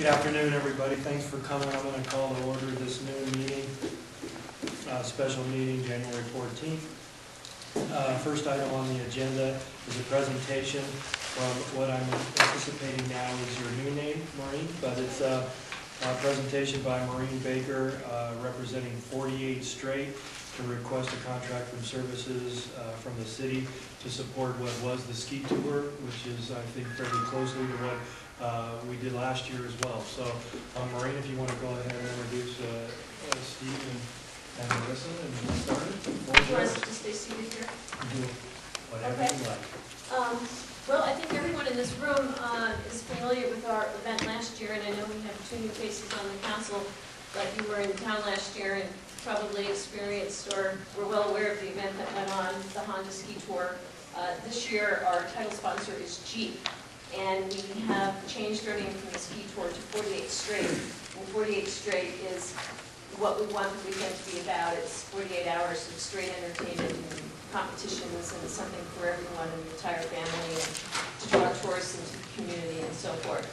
Good afternoon, everybody. Thanks for coming. I'm going to call to order this noon meeting, special meeting, January 14th. First item on the agenda is a presentation from what I'm anticipating now is your new name, Maureen, but it's a presentation by Maureen Baker representing 48 Straight to request a contract from services from the city to support what was the ski tour, which is, I think, fairly closely to what we did last year as well. So, Maureen, if you want to go ahead and introduce Steve and Melissa and get started. Do you want us to stay seated here? Do whatever you like. Well, I think everyone in this room is familiar with our event last year, and I know we have 2 new faces on the council, but you were in town last year and probably experienced or were well aware of the event that went on, the Honda Ski Tour. This year, our title sponsor is Jeep, and we have changed our name from the Ski Tour to 48 Straight. And 48 Straight is what we want the weekend to be about. It's 48 hours of straight entertainment and competitions and something for everyone in the entire family and to draw tourists into the community and so forth.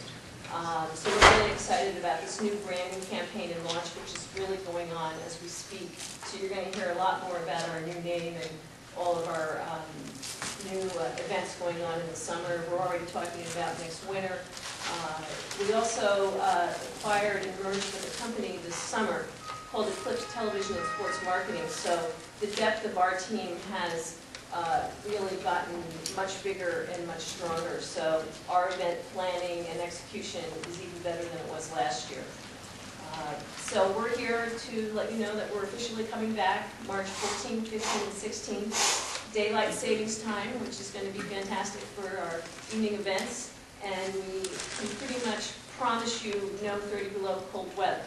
So we're really excited about this new branding campaign and launch, which is really going on as we speak. So you're going to hear a lot more about our new name and all of our new events going on in the summer. We're already talking about next winter. We also acquired and merged with a company this summer called Eclipse Television and Sports Marketing. So the depth of our team has really gotten much bigger and much stronger. So our event planning and execution is even better than it was last year. So we're here to let you know that we're officially coming back March 14, 15, and 16. Daylight savings time, which is going to be fantastic for our evening events. And we can pretty much promise you no 30 below cold weather.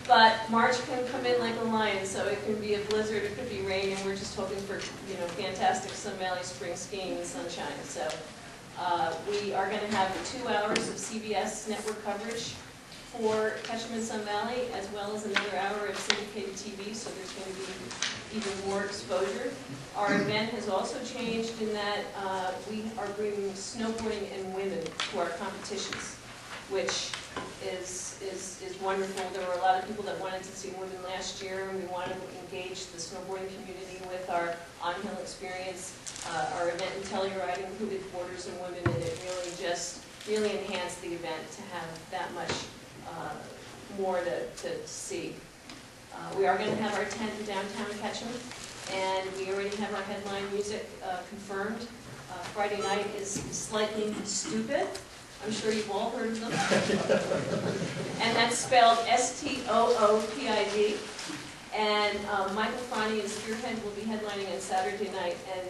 But March can come in like a lion, so it can be a blizzard, it could be rain, and we're just hoping for fantastic Sun Valley spring skiing and sunshine. So we are going to have 2 hours of CBS network coverage for Ketchum and Sun Valley, as well as another hour of syndicated TV, so there's going to be even more exposure. Our event has also changed in that we are bringing snowboarding and women to our competitions, which is wonderful. There were a lot of people that wanted to see women last year, and we wanted to engage the snowboarding community with our on-hill experience. Our event in Telluride included boarders and women, and it really enhanced the event to have that much more to see. We are going to have our tent in downtown Ketchum, and we already have our headline music confirmed. Friday night is Slightly Stoopid. I'm sure you've all heard of them. And that's spelled S-T-O-O-P-I-D. And Michael Franny and Spearhead will be headlining on Saturday night, and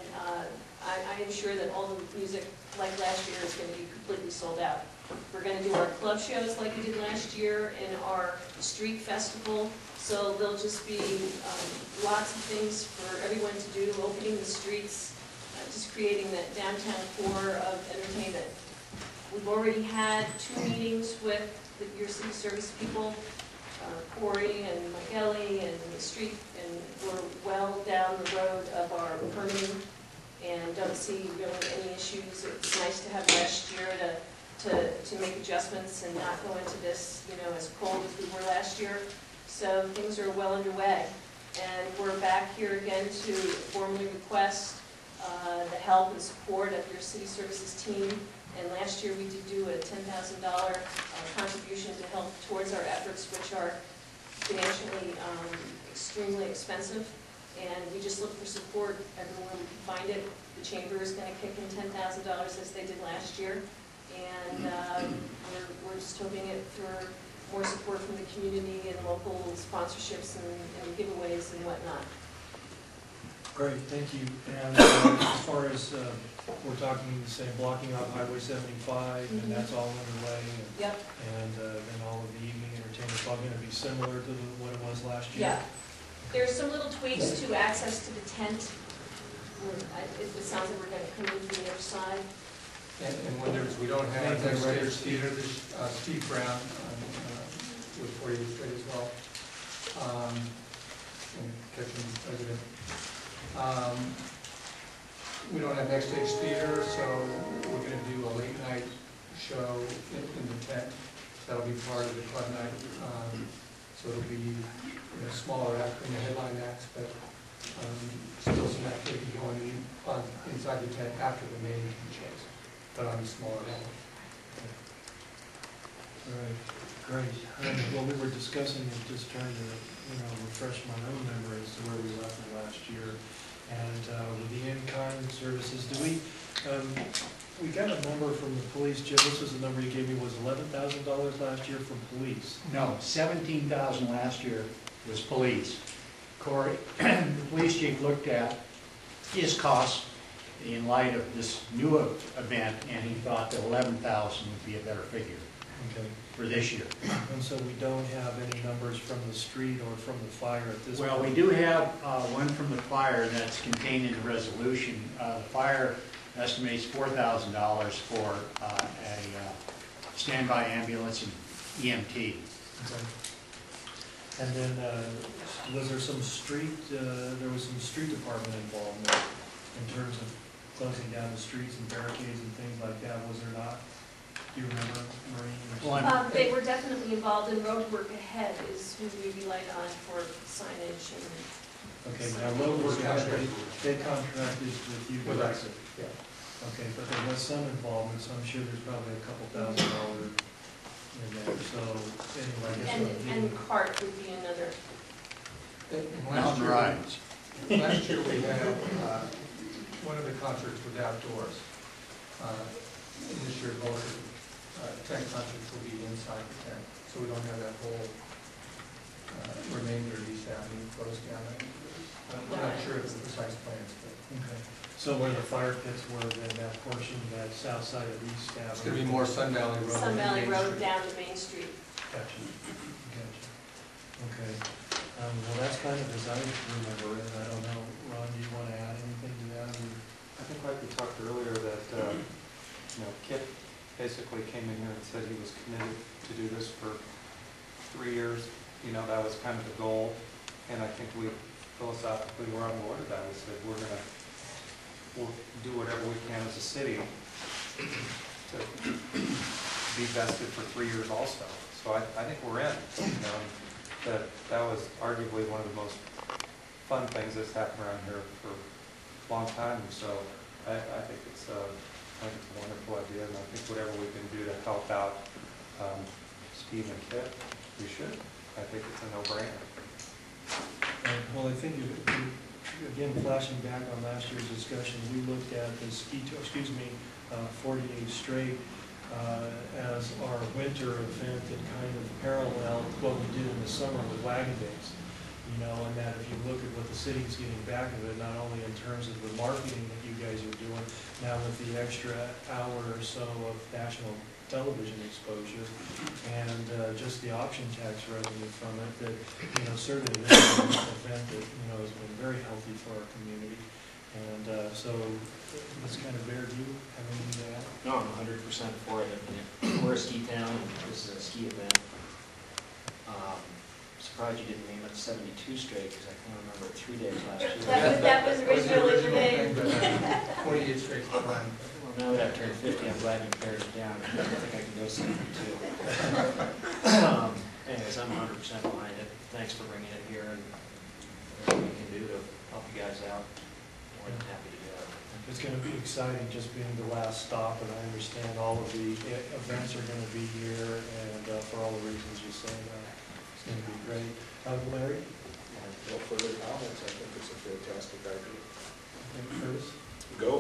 I am sure that all the music, like last year, is going to be completely sold out. We're going to do our club shows like we did last year and our street festival. So there'll just be lots of things for everyone to do, opening the streets, just creating that downtown core of entertainment. We've already had 2 meetings with your city service people, Corey and Mike Ellie and the street, and we're well down the road of our permitting and don't see really any issues. It's nice to have last year to make adjustments and not go into this, as cold as we were last year. So things are well underway. And we're back here again to formally request the help and support of your city services team. And last year we did do a $10,000 contribution to help towards our efforts, which are financially extremely expensive. And we just look for support everywhere we can find it. The chamber is going to kick in $10,000 as they did last year. And we're just hoping for more support from the community and local sponsorships and giveaways and whatnot. Great, thank you. And as far as we're talking, say, blocking off Highway 75, and that's all underway. And, yep. And then all of the evening entertainment is all going to be similar to what it was last year. Yeah. There's some little tweaks to access to the tent. It sounds like we're going to come in from the other side. And when we don't have next stage theater, there's Steve Brown with 48 Straight as well, and Ketchum's president. We don't have next stage theater, so we're going to do a late night show in the tent. That'll be part of the club night. So it'll be smaller act than the headline acts, but still some activity going on inside the tent after the main shows, but on a smaller level. All right, great. Well, we were discussing it, just trying to, refresh my own memory as to where we left it last year. And with the in-kind services, we got a number from the police, Jim, this was the number you gave me, was $11,000 last year from police. No, 17,000 last year was police. Corey, the police chief looked at his costs in light of this new event, and he thought that 11,000 would be a better figure Okay. for this year. And so we don't have any numbers from the street or from the fire at this point? Well, we do have one from the fire that's contained in the resolution. The fire estimates $4,000 for a standby ambulance and EMT. Okay. And then, was there some street department involvement in terms of closing down the streets and barricades and things like that, was there not? Do you remember, Maureen? Well, They were definitely involved in road work ahead is who we relied on for signage and. Okay, now road work, they contracted with you With guys. us, yeah. Okay, but there was some involvement, so I'm sure there's probably a couple $1,000 in there, so anyway, I guess. And CART would be another. Last year, right. last year we had, one of the concerts was outdoors. This year, both tent concerts will be inside the tent, so we don't have that whole remainder of East Avenue closed down. I'm not sure of the precise plans, but Okay, so where the fire pits were, then that portion, that south side of East Avenue. it's going to be more Sun Valley Road. Sun than Valley Main Road Street. down to Main Street. Gotcha, gotcha. Okay, well, that's kind of as I remember it, I don't know, Ron, do you want to add anything to that? I think like we talked earlier that, Kip basically came in here and said he was committed to do this for 3 years. That was kind of the goal. And I think we philosophically were on board with that. We said we'll do whatever we can as a city to be vested for 3 years also. So I think we're in. That was arguably one of the most fun things that's happened around here for a long time. So I think it's a wonderful idea, and I think whatever we can do to help out Steve and Kit, we should. I think it's a no-brainer. Well, I think, again, flashing back on last year's discussion, we looked at the 48 Straight as our winter event that kind of paralleled what we did in the summer with Wagon Days. And that if you look at what the city's getting back of it, not only in terms of the marketing that you guys are doing, now with the extra hour or so of national television exposure, and just the option tax revenue from it, that, certainly this is an event that, has been very healthy for our community. And so, let's kind of bear view, have anything to add? No, I'm 100% for it. We're a ski town, this is a ski event. Surprised you didn't name it 72 Straight, because I can remember 3 days last year. That was originally the name. 48 Straight fine. Well, now that I've turned 50, I'm glad you pared it down. I think I can go 72. Anyways, I'm 100% behind it. Thanks for bringing it here and whatever we can do to help you guys out. More than happy to do it. It's going to be exciting, just being the last stop, and I understand all of the events are going to be here, and for all the reasons you say, it's going to be great. Larry? No further comments. I think it's a fantastic idea. Okay, Curtis? Go.